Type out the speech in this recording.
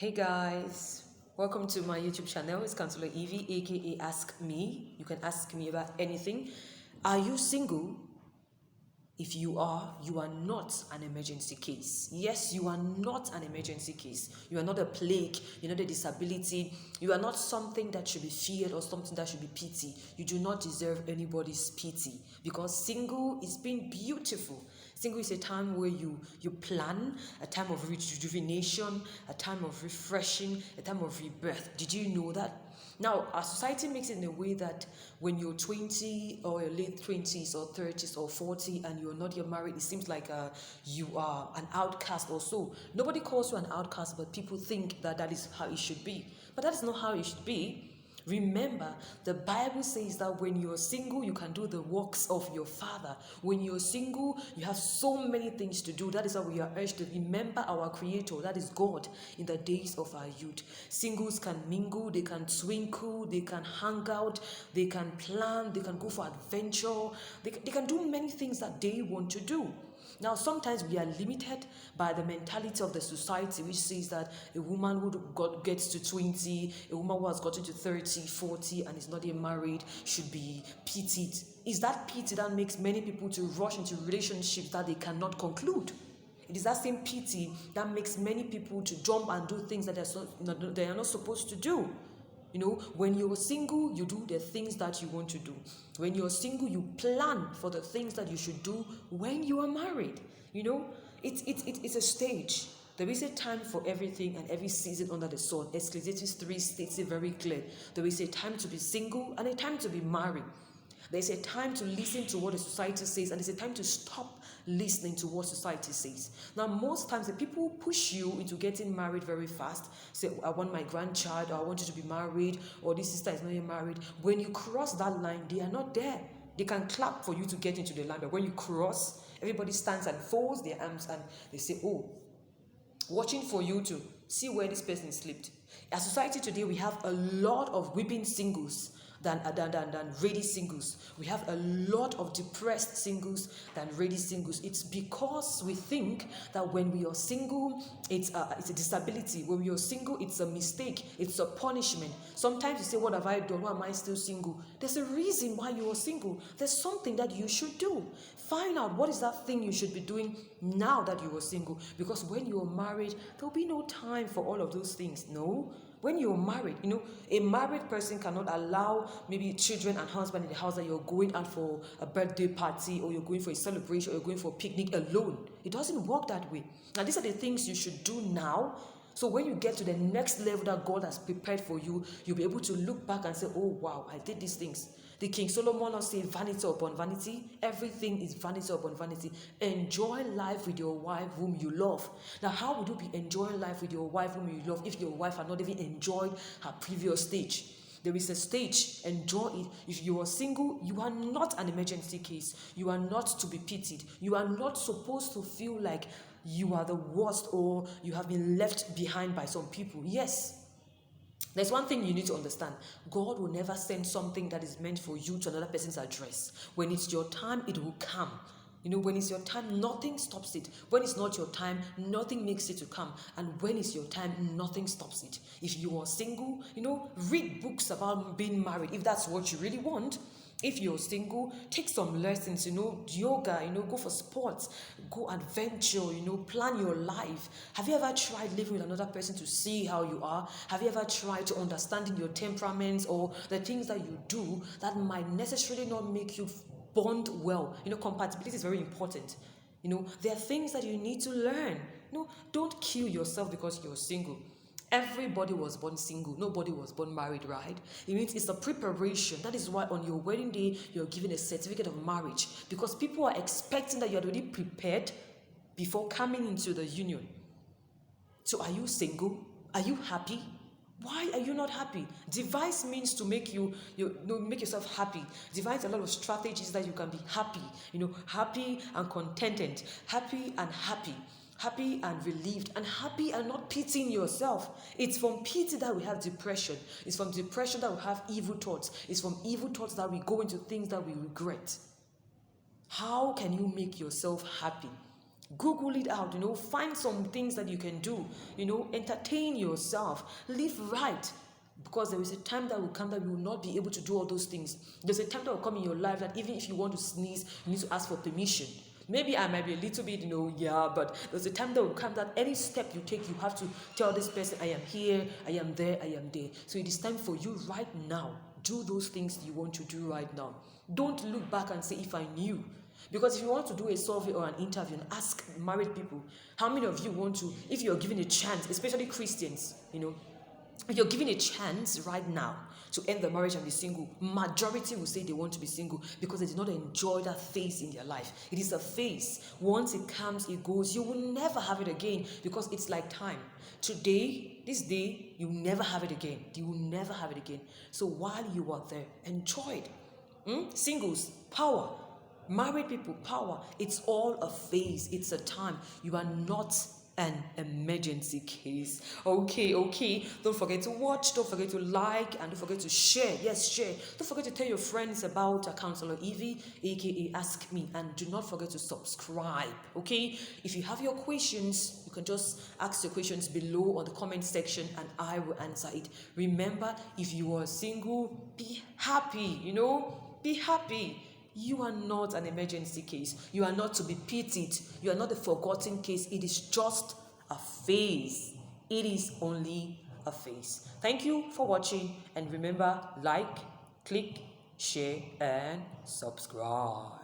Hey guys, welcome to my YouTube channel. It's Counselor Evie, aka Ask Me. You can ask me about anything. Are you single? If you are not an emergency case. Yes, you are not an emergency case. You are not a plague. You're not a disability. You are not something that should be feared or something that should be pitied. You do not deserve anybody's pity because single is being beautiful. Single is a time where you plan, a time of rejuvenation, a time of refreshing, a time of rebirth. Did you know that? Now, our society makes it in a way that when you're 20 or your late 20s or 30s or 40 and you're not yet married, it seems like you are an outcast or so. Nobody calls you an outcast, but people think that that is how it should be. But that is not how it should be. Remember, the Bible says that when you're single, you can do the works of your father. When you're single, you have so many things to do. That is why we are urged to remember our Creator, that is God, in the days of our youth. Singles can mingle, they can twinkle, they can hang out, they can plan, they can go for adventure, they can do many things that they want to do. Now, sometimes we are limited by the mentality of the society, which says that a woman who gets to 20, a woman who has gotten to 30, 40, and is not yet married should be pitied. Is that pity that makes many people to rush into relationships that they cannot conclude? It is that same pity that makes many people to jump and do things that they are not supposed to do. You know, when you're single, you do the things that you want to do. When you're single, you plan for the things that you should do when you are married. You know, it's a stage. There is a time for everything and every season under the sun. Ecclesiastes 3 states it very clear. There is a time to be single and a time to be married. There's a time to listen to what the society says, and there's a time to stop listening to what society says. Now, most times the people push you into getting married very fast. Say, I want my grandchild, or I want you to be married, or this sister is not yet married. When you cross that line, they are not there. They can clap for you to get into the line, but when you cross, everybody stands and folds their arms and they say, oh, watching for you to see where this person slept. As society today, we have a lot of weeping singles than ready singles. We have a lot of depressed singles than ready singles. It's because we think that when we are single, it's a disability. When we are single, it's a mistake. It's a punishment. Sometimes you say, what have I done? Why am I still single? There's a reason why you are single. There's something that you should do. Find out what is that thing you should be doing now that you are single. Because when you are married, there'll be no time for all of those things. No. When you're married, you know, a married person cannot allow maybe children and husband in the house that you're going out for a birthday party or you're going for a celebration or you're going for a picnic alone. It doesn't work that way. Now, these are the things you should do now. So when you get to the next level that God has prepared for you, you'll be able to look back and say, oh, wow, I did these things. The King Solomon also said, vanity upon vanity. Everything is vanity upon vanity. Enjoy life with your wife whom you love. Now, how would you be enjoying life with your wife whom you love if your wife had not even enjoyed her previous stage? There is a stage, enjoy it. If you are single, you are not an emergency case. You are not to be pitied. You are not supposed to feel like you are the worst or you have been left behind by some people. Yes, there's one thing you need to understand. God will never send something that is meant for you to another person's address. When it's your time, it will come. You know, when it's your time, nothing stops it. When it's not your time, nothing makes it to come. And when it's your time, nothing stops it. If you are single, you know, read books about being married if that's what you really want. If you're single, take some lessons, you know, yoga, you know, go for sports, go adventure, you know, plan your life. Have you ever tried living with another person to see how you are? Have you ever tried to understanding your temperaments or the things that you do that might necessarily not make you bond well? You know, compatibility is very important. You know, there are things that you need to learn. You know, don't kill yourself because you're single. Everybody was born single. Nobody was born married, right? It means it's a preparation. That is why on your wedding day, you're given a certificate of marriage. Because people are expecting that you're already prepared before coming into the union. So are you single? Are you happy? Why are you not happy? Devise means to make make yourself happy. Devise a lot of strategies that you can be happy. You know, happy and contented. Happy and happy. Happy and relieved, and happy and not pitying yourself. It's from pity that we have depression. It's from depression that we have evil thoughts. It's from evil thoughts that we go into things that we regret. How can you make yourself happy? Google it out, find some things that you can do, entertain yourself, live right. Because there is a time that will come that you will not be able to do all those things. There's a time that will come in your life that even if you want to sneeze, you need to ask for permission. Maybe I might be a little bit, but there's a time that will come that any step you take, you have to tell this person, I am here, I am there, I am there. So it is time for you right now. Do those things you want to do right now. Don't look back and say, if I knew. Because if you want to do a survey or an interview and ask married people, how many of you want to, if you're given a chance, especially Christians, if you're given a chance right now to end the marriage and be single, majority will say they want to be single because they did not enjoy that phase in their life. It is a phase. Once it comes, it goes. You will never have it again because it's like time. Today, this day, you will never have it again. You will never have it again. So while you are there, enjoy it. Singles, power. Married people, power. It's all a phase. It's a time. You are not an emergency case. Okay. Don't forget to watch. Don't forget to like. And don't forget to share. Yes, share. Don't forget to tell your friends about Counselor Evie, aka Ask Me. And do not forget to subscribe. Okay? If you have your questions, you can just ask your questions below on the comment section and I will answer it. Remember, if you are single, be happy. Be happy. You are not an emergency case. You are not to be pitied. You are not a forgotten case. It is just a phase. It is only a phase. Thank you for watching. And remember, like, click, share, and subscribe.